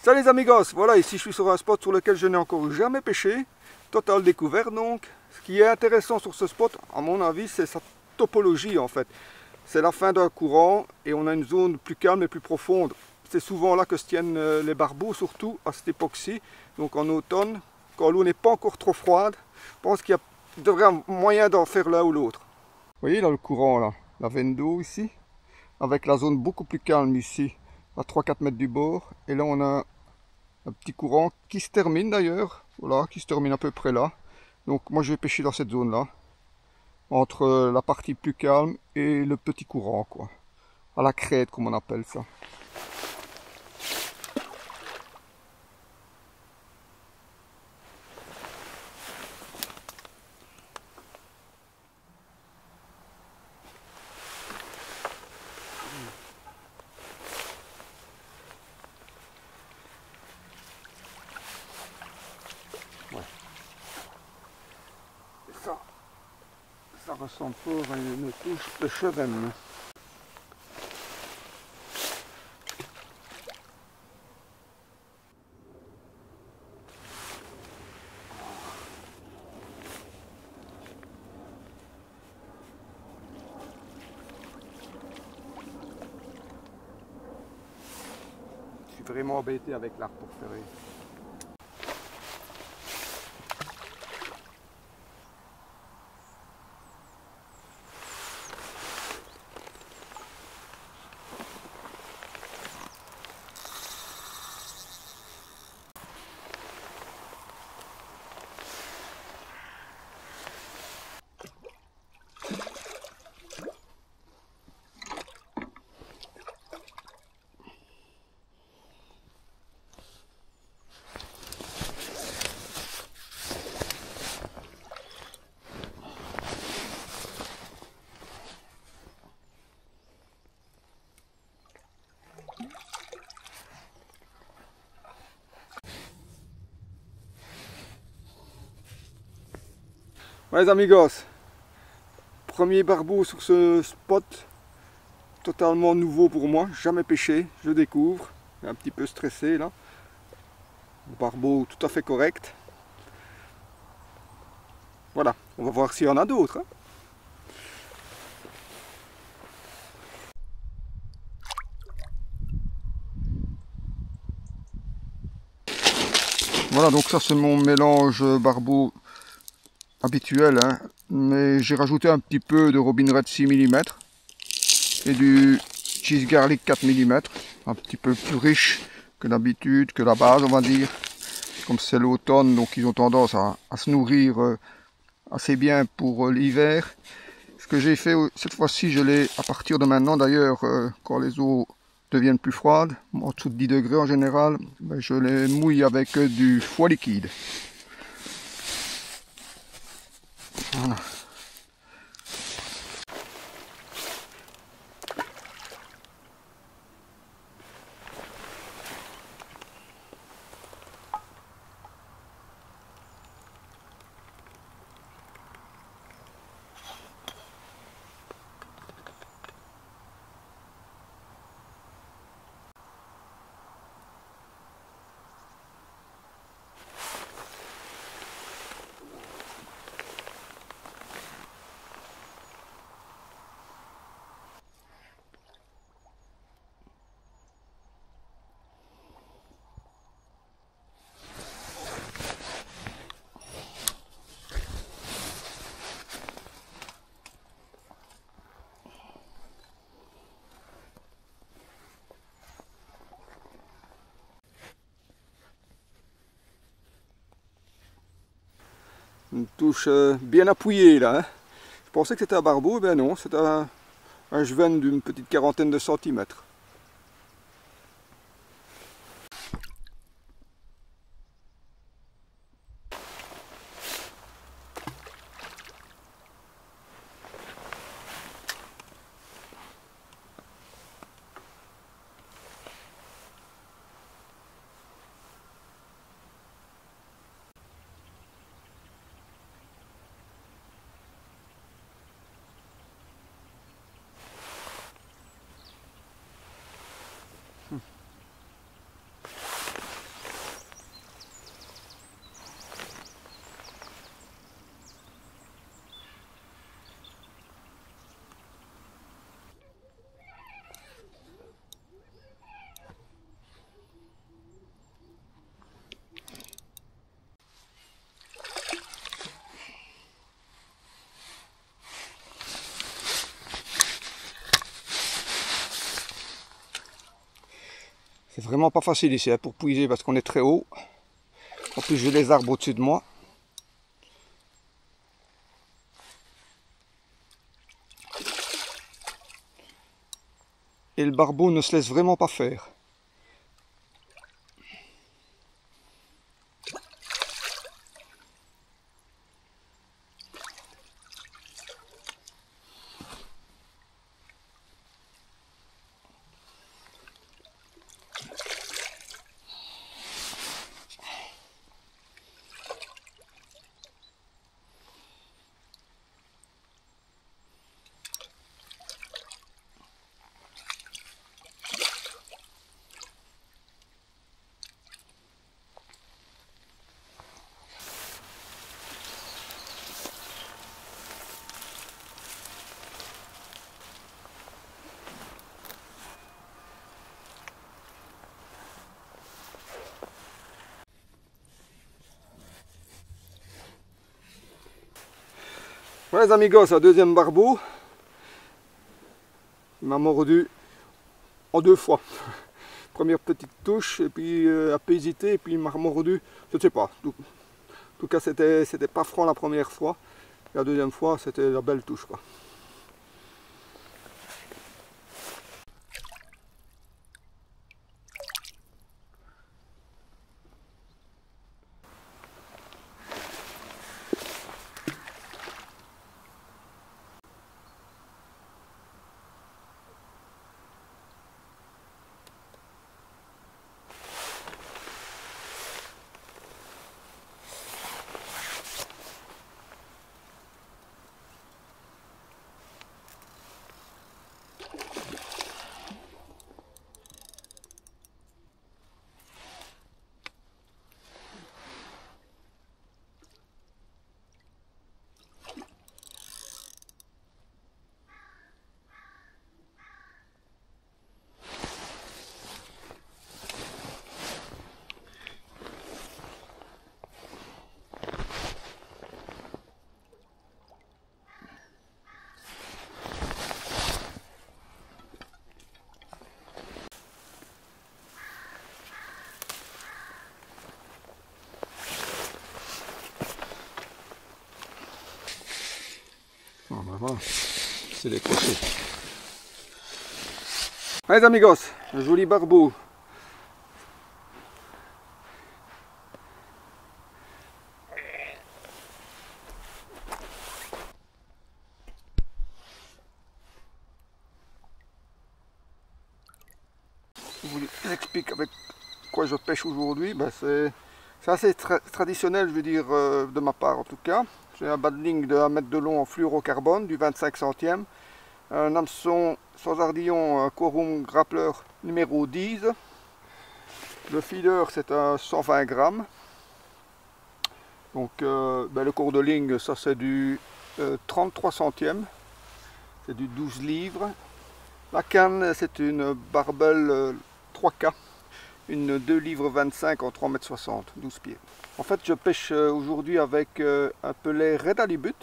Salut les amigos, voilà, ici je suis sur un spot sur lequel je n'ai encore jamais pêché, totale découverte donc. Ce qui est intéressant sur ce spot, à mon avis, c'est sa topologie en fait. C'est la fin d'un courant et on a une zone plus calme et plus profonde. C'est souvent là que se tiennent les barbeaux, surtout à cette époque-ci, donc en automne, quand l'eau n'est pas encore trop froide. Je pense qu'il devrait y avoir moyen d'en faire l'un ou l'autre. Vous voyez là le courant, là, la veine d'eau ici, avec la zone beaucoup plus calme ici, à 3-4 mètres du bord. Et là on a un petit courant qui se termine d'ailleurs, voilà, qui se termine à peu près là. Donc moi je vais pêcher dans cette zone là, entre la partie plus calme et le petit courant quoi, à la crête comme on appelle ça. Ouais. Ça ressemble fort à une touche de chevenne. Je suis vraiment embêté avec l'arc pour ferrer. Ouais les amigos, premier barbeau sur ce spot, totalement nouveau pour moi, jamais pêché, je découvre, un petit peu stressé là. Barbeau tout à fait correct. Voilà, on va voir s'il y en a d'autres. Hein. Voilà, donc ça c'est mon mélange barbeau habituel, hein. Mais j'ai rajouté un petit peu de Robin Red 6 mm et du cheese garlic 4 mm, un petit peu plus riche que d'habitude, que la base on va dire. Comme c'est l'automne, donc ils ont tendance à se nourrir assez bien pour l'hiver. Ce que j'ai fait cette fois-ci, je l'ai à partir de maintenant d'ailleurs, quand les eaux deviennent plus froides, en dessous de 10 degrés en général, ben je les mouille avec du foie liquide. Voilà. Une touche bien appuyée là. Hein. Je pensais que c'était un barbeau, ben non, c'est un juven d'une petite quarantaine de centimètres. C'est vraiment pas facile ici pour puiser parce qu'on est très haut. En plus j'ai les arbres au-dessus de moi. Et le barbeau ne se laisse vraiment pas faire. Ouais les amigos, un deuxième barbeau. Il m'a mordu en 2 fois. Première petite touche, et puis a peu hésité, et puis il m'a mordu, je ne sais pas. En tout cas, c'était pas franc la première fois. Et la deuxième fois, c'était la belle touche, quoi. Bon, ben voilà, c'est décroché. Allez amigos, un joli barbeau. Je vous explique avec quoi je pêche aujourd'hui. Ben c'est assez traditionnel, je veux dire, de ma part en tout cas. J'ai un badling de 1 mètre de long en fluorocarbone du 25 centièmes. Un hameçon sans ardillon, Corum Grappler numéro 10. Le feeder c'est un 120 grammes. Donc ben le cours de ligne ça c'est du 33 centièmes. C'est du 12 livres. La canne c'est une barbelle 3K. Une 2 livres 25 en 3,60 m, 12 pieds. En fait, je pêche aujourd'hui avec un pelet Red Halibut.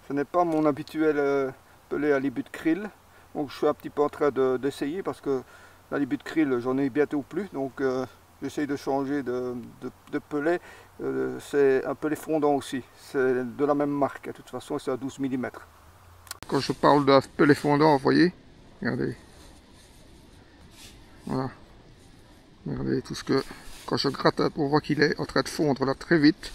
Ce n'est pas mon habituel pelet Halibut krill. Donc je suis un petit peu en train d'essayer parce que l'Halibut krill, j'en ai bientôt plus. Donc j'essaye de changer de pelet. C'est un pelet fondant aussi. C'est de la même marque. De toute façon, c'est à 12 mm. Quand je parle d'un pelet fondant, vous voyez, regardez. Voilà. Regardez tout ce que, quand je gratte, on voit qu'il est en train de fondre là très vite.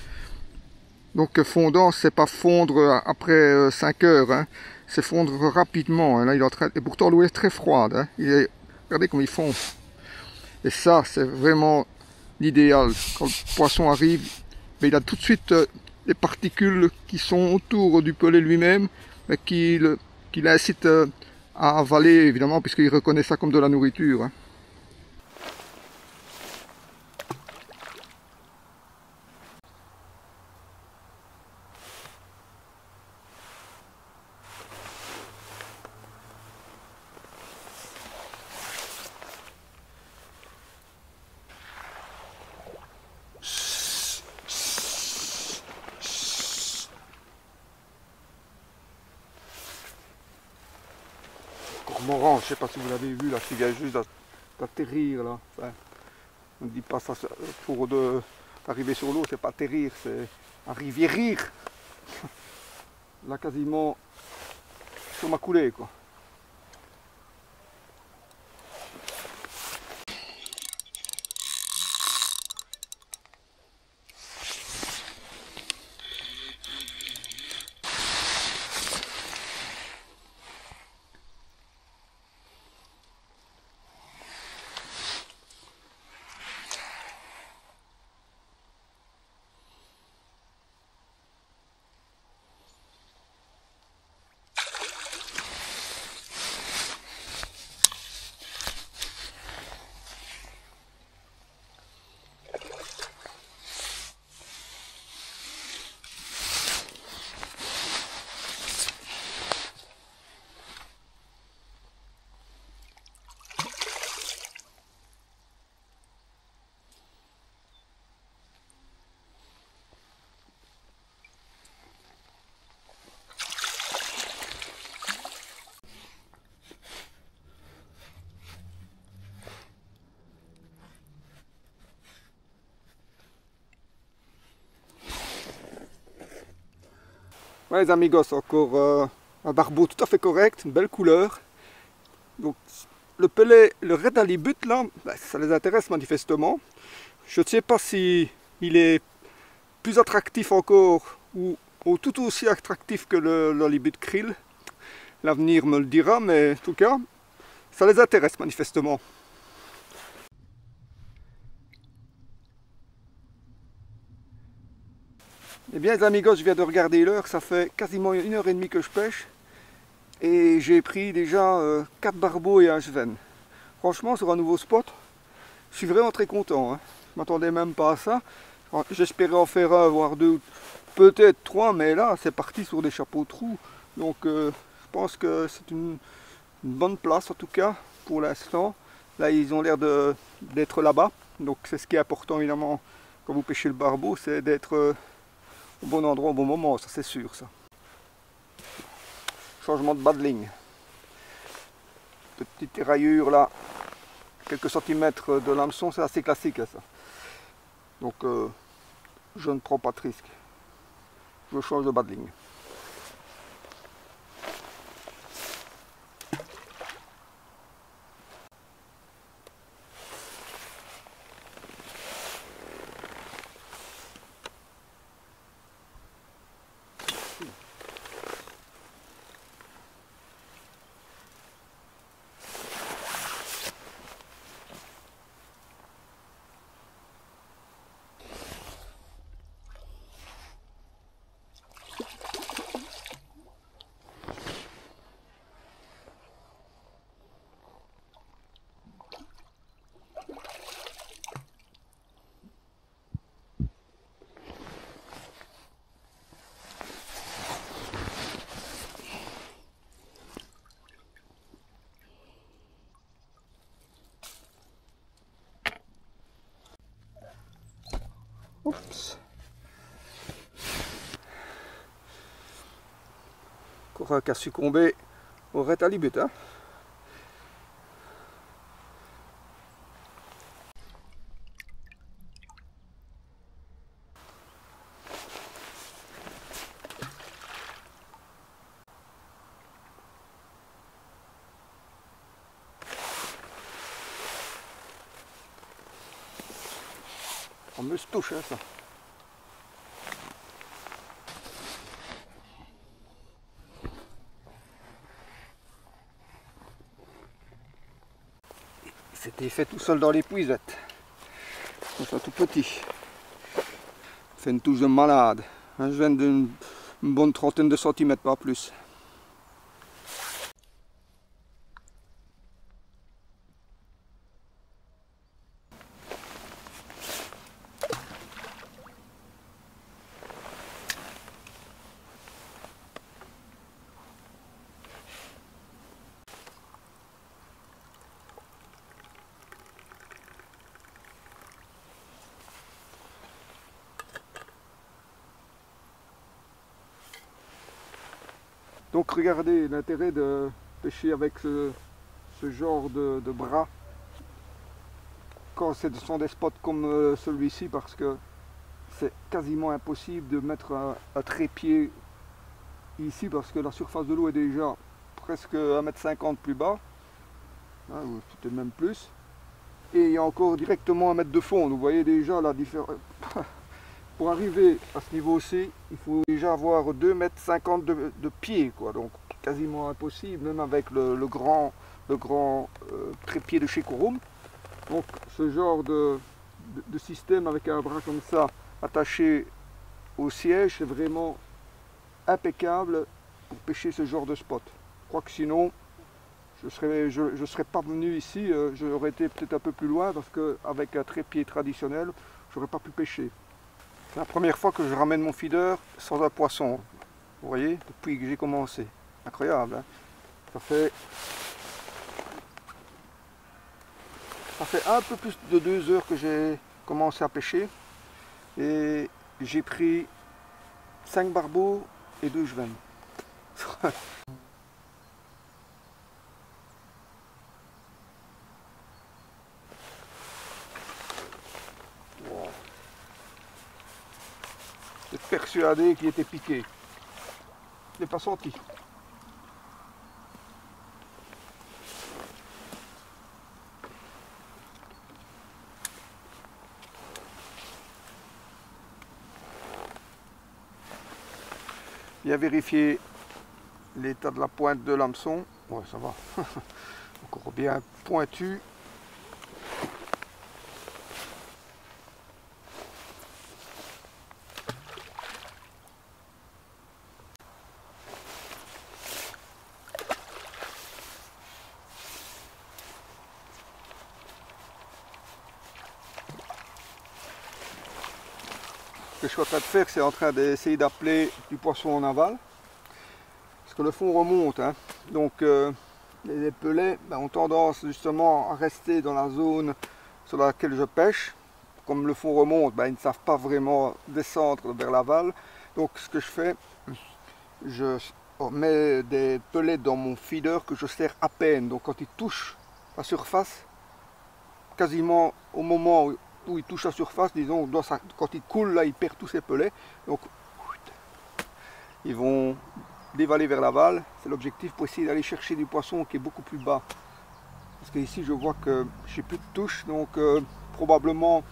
Donc fondant, c'est pas fondre après 5 heures, hein. C'est fondre rapidement. Hein. Là, il est en train, et pourtant l'eau est très froide. Hein. Regardez comme il fond. Et ça, c'est vraiment l'idéal. Quand le poisson arrive, mais il a tout de suite les particules qui sont autour du pelet lui-même, mais qui l'incitent à avaler, évidemment, puisqu'il reconnaît ça comme de la nourriture. Hein. Cormoran, je sais pas si vous l'avez vu là, qui vient juste d'atterrir là. Enfin, On ne dit pas ça pour arriver sur l'eau, c'est pas atterrir, c'est arriver rire. Là quasiment sur ma coulée quoi. Ouais les amigos, encore un barbeau tout à fait correct, une belle couleur. Donc le pellet, le red halibut là, ça les intéresse manifestement. Je ne sais pas si il est plus attractif encore ou tout aussi attractif que le halibut krill. L'avenir me le dira, mais en tout cas, ça les intéresse manifestement. Eh bien les amigos, je viens de regarder l'heure, ça fait quasiment 1h30 que je pêche. Et j'ai pris déjà 4 barbeaux et un sven. Franchement, sur un nouveau spot, je suis vraiment très content. Hein. Je m'attendais même pas à ça. J'espérais en faire un, voire deux, peut-être 3, mais là, c'est parti sur des chapeaux trous. Donc, je pense que c'est une bonne place, en tout cas, pour l'instant. Là, ils ont l'air d'être là-bas. Donc, c'est ce qui est important, évidemment, quand vous pêchez le barbeau, c'est d'être au bon endroit, au bon moment. Ça, c'est sûr, ça. Changement de bas de ligne. Petite éraillure là, quelques centimètres de l'hameçon, c'est assez classique ça. Donc je ne prends pas de risque. Je change de bas de ligne. Oups. Encore un qui a succombé au red halibut. Hein. On me se touche hein, ça. C'était fait tout seul dans les puisettes. Ils sont tout petits. C'est une touche de malade. Je viens d'une bonne trentaine de centimètres, pas plus. Donc regardez l'intérêt de pêcher avec ce genre de bras. quand ce sont des spots comme celui-ci, parce que c'est quasiment impossible de mettre un trépied ici parce que la surface de l'eau est déjà presque 1,50 m plus bas, hein, ou peut-être même plus, et il y a encore directement 1 mètre de fond. Vous voyez déjà la différence. Pour arriver à ce niveau-ci, il faut déjà avoir 2,50 m de pied, quoi. Donc quasiment impossible, même avec le grand trépied de chez Corum. Donc ce genre de système avec un bras comme ça attaché au siège, c'est vraiment impeccable pour pêcher ce genre de spot. Je crois que sinon, je serais pas venu ici, j'aurais été peut-être un peu plus loin parce qu'avec un trépied traditionnel, j'aurais pas pu pêcher. C'est la première fois que je ramène mon feeder sans un poisson. Vous voyez, depuis que j'ai commencé. Incroyable, hein. Ça fait un peu plus de 2 heures que j'ai commencé à pêcher. Et j'ai pris 5 barbeaux et 2 juvennes. Wow. J'étais persuadé qu'il était piqué. Je l'ai pas senti. Bien vérifier l'état de la pointe de l'hameçon. Ouais, ça va. Encore bien pointu. Ce que je suis en train de faire, c'est en train d'essayer d'appeler du poisson en aval. Parce que le fond remonte, hein. Donc les pelets ont tendance justement à rester dans la zone sur laquelle je pêche. Comme le fond remonte, ils ne savent pas vraiment descendre vers l'aval. Donc ce que je fais, je mets des pelets dans mon feeder que je serre à peine. Donc quand ils touchent la surface, quasiment au moment où ils touchent la surface, disons, quand ils coulent, là, ils perdent tous ces pelets. Donc ils vont dévaler vers l'aval. C'est l'objectif pour essayer d'aller chercher du poisson qui est beaucoup plus bas. Parce que ici je vois que j'ai plus de touches, donc probablement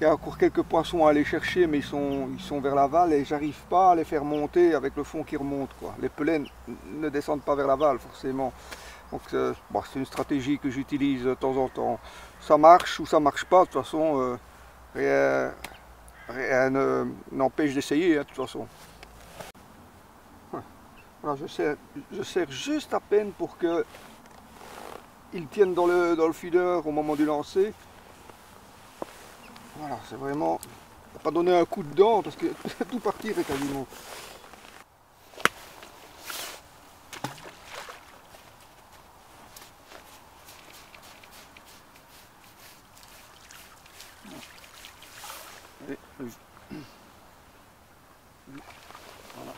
il y a encore quelques poissons à aller chercher, mais ils sont vers l'aval et j'arrive pas à les faire monter avec le fond qui remonte, quoi. Les pelets ne descendent pas vers l'aval forcément. Donc c'est une stratégie que j'utilise de temps en temps. Ça marche ou ça marche pas, de toute façon rien n'empêche d'essayer, hein, de toute façon. Voilà, je serre juste à peine pour que ils tiennent dans le feeder au moment du lancer. Voilà, c'est vraiment... On va pas donner un coup de dent parce que tout partirait quasiment. Voilà.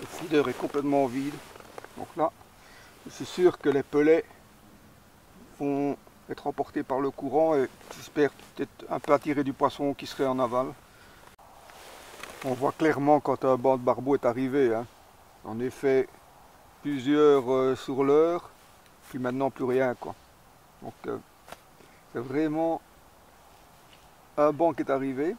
Le feeder est complètement vide. Donc là, je suis sûr que les pelets vont être emportés par le courant et j'espère peut-être un peu attirer du poisson qui serait en aval. On voit clairement quand un banc de barbeau est arrivé, hein. En effet, plusieurs sur l'heure, puis maintenant plus rien, quoi. Donc c'est vraiment un banc qui est arrivé.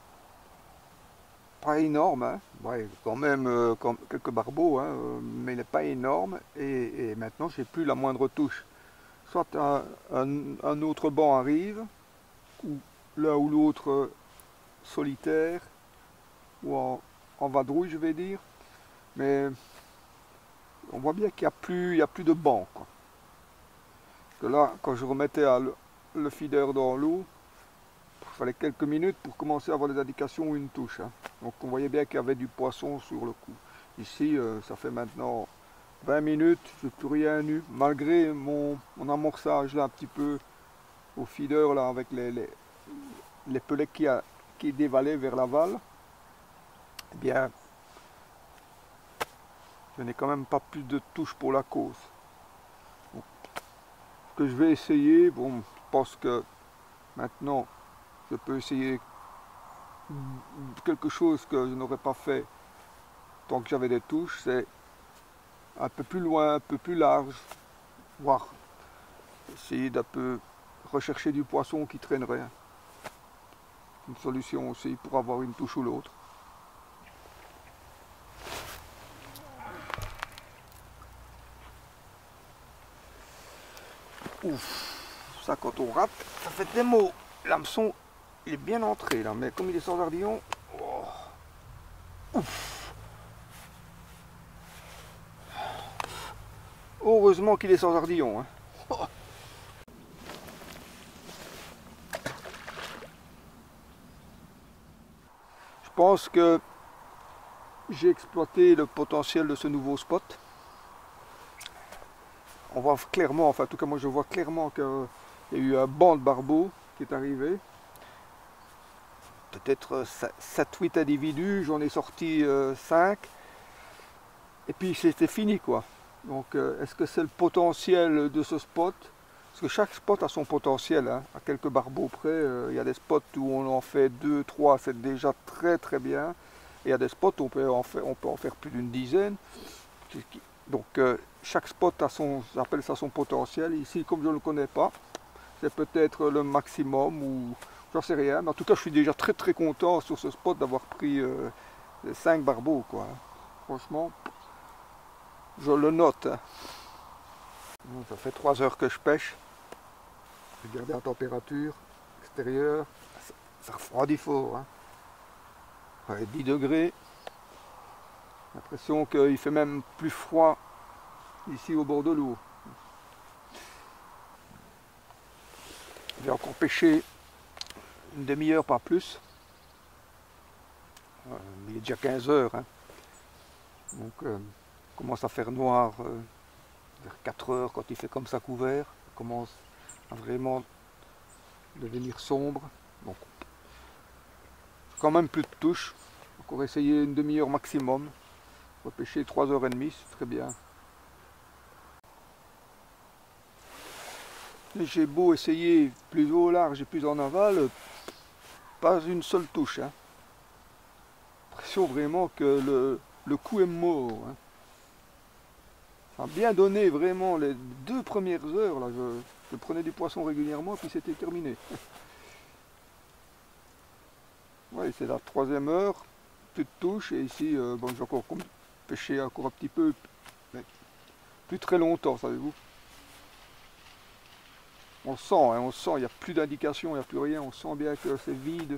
Pas énorme, hein. Ouais, quand même quelques barbeaux, hein, mais il n'est pas énorme et maintenant j'ai plus la moindre touche. Soit un autre banc arrive, ou l'un ou l'autre solitaire, ou en vadrouille je vais dire, mais on voit bien qu'il n'y a plus de banc, quoi. Parce que là, quand je remettais le feeder dans l'eau, il fallait quelques minutes pour commencer à avoir des indications ou une touche, hein. Donc on voyait bien qu'il y avait du poisson sur le coup. Ici, ça fait maintenant 20 minutes, je n'ai plus rien eu, malgré mon amorçage là un petit peu au feeder là avec les pelets qui dévalaient vers l'aval. Eh bien, je n'ai quand même pas plus de touches pour la cause. Donc, ce que je vais essayer, bon, je pense que Maintenant, je peux essayer quelque chose que je n'aurais pas fait tant que j'avais des touches, c'est un peu plus loin, un peu plus large, voire essayer d'un peu rechercher du poisson qui traînerait. Une solution aussi pour avoir une touche ou l'autre. Ouf, ça quand on rate, ça fait des mots. L'hameçon, il est bien entré là, mais comme il est sans ardillon, oh, ouf. Heureusement qu'il est sans ardillon. Hein. Oh. Je pense que j'ai exploité le potentiel de ce nouveau spot. On voit clairement, enfin en tout cas moi je vois clairement qu'il y a eu un banc de barbeaux qui est arrivé. Peut-être 7-8 individus, j'en ai sorti 5. Et puis c'était fini quoi. Donc est-ce que c'est le potentiel de ce spot? Parce que chaque spot a son potentiel, hein. À quelques barbeaux près, il y a des spots où on en fait 2, 3, c'est déjà très très bien. Et il y a des spots où on peut en faire plus d'une dizaine. Donc chaque spot a son, j'appelle ça son potentiel. Ici, comme je ne le connais pas, c'est peut-être le maximum ou j'en sais rien. Mais en tout cas, je suis déjà très très content sur ce spot d'avoir pris 5 barbeaux, quoi. Franchement, je le note. Hein. Ça fait 3 heures que je pêche. Regardez la température extérieure. Ça refroidit fort. Hein. Ouais, 10 degrés. J'ai l'impression qu'il fait même plus froid ici au bord de l'eau. Je vais encore pêcher une demi-heure, pas plus. Il est déjà 15 heures. Hein. Donc, il commence à faire noir vers 4 heures quand il fait comme ça couvert. Il commence à vraiment devenir sombre. Donc, quand même plus de touches. Encore essayer une demi-heure maximum. On va pêcher 3h30, c'est très bien. J'ai beau essayer plus au large et plus en aval, pas une seule touche. Hein. L'impression vraiment que le coup est mort. Hein. Ça a bien donné vraiment les 2 premières heures. Là, je prenais du poisson régulièrement et puis c'était terminé. Oui, c'est la 3e heure, plus de touche et ici, bon, j'ai encore pêché encore un petit peu, mais plus très longtemps, savez-vous. On le sent, hein, on le sent, il n'y a plus d'indication, il n'y a plus rien, on sent bien que c'est vide.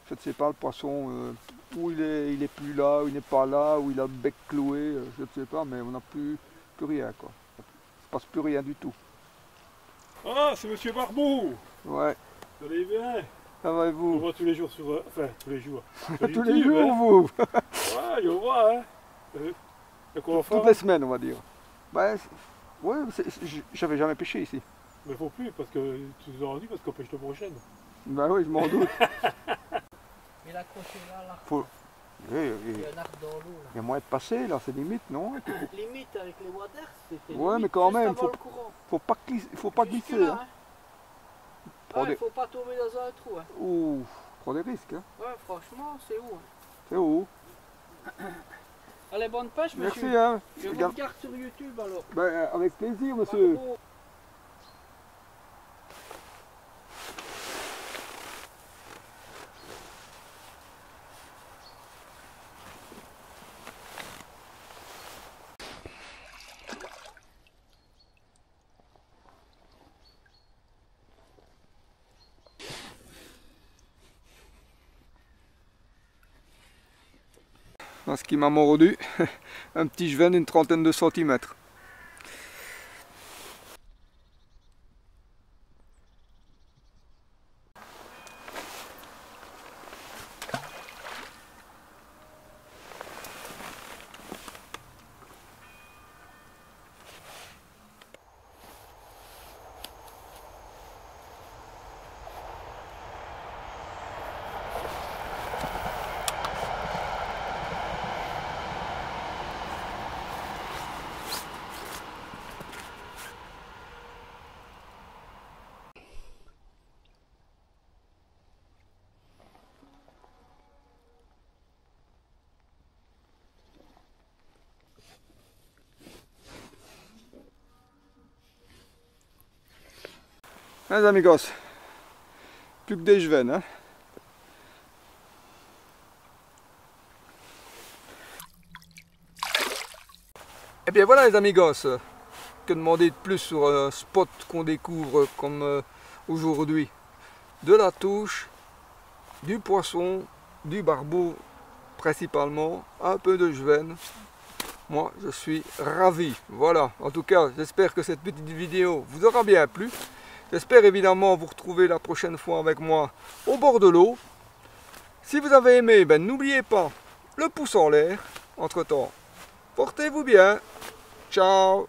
Je ne sais pas, le poisson, où il est plus là, où il n'est pas là, où il a le bec cloué, je ne sais pas, mais on n'a plus rien, quoi. Il ne se passe plus rien du tout. Ah, c'est Monsieur Barbeau. Ouais. Vous allez bien? Ça va et On vous? voit tous les jours sur... Enfin, tous les jours. Tous les jours, hein. Vous? Ouais, on voit, hein. Toutes les semaines, on va dire. Ben, ouais, j'avais jamais pêché ici. Mais faut plus, parce que tu nous as rendu, parce qu'on pêche la prochaine. Ben oui, je m'en doute. Mais l'accrocher là, là. Faut... Il y a un arc dans l'eau là. Il y a moyen de passer, là, c'est limite, non? Limite avec les waders, c'était. Ouais, mais quand même, faut pas glisser. Là, hein. Hein. Ouais, faut pas tomber dans un trou. Hein. Ouh, prends des risques. Hein. Ouais, franchement, c'est où? Hein. C'est où? Allez, bonne pêche, monsieur. Merci, hein. Je vous regarde sur YouTube alors. Ben, avec plaisir, monsieur. Bravo. Ce qui m'a mordu, un petit jeven d'une 30aine de centimètres. Hein, les amigos, plus que des jevens, hein. Et bien voilà les amigos, que demander de plus sur un spot qu'on découvre comme aujourd'hui? De la touche, du poisson, du barbeau principalement, un peu de jeven. Moi je suis ravi. Voilà, en tout cas j'espère que cette petite vidéo vous aura bien plu. J'espère évidemment vous retrouver la prochaine fois avec moi au bord de l'eau. Si vous avez aimé, ben, n'oubliez pas le pouce en l'air. Entre temps, portez-vous bien. Ciao.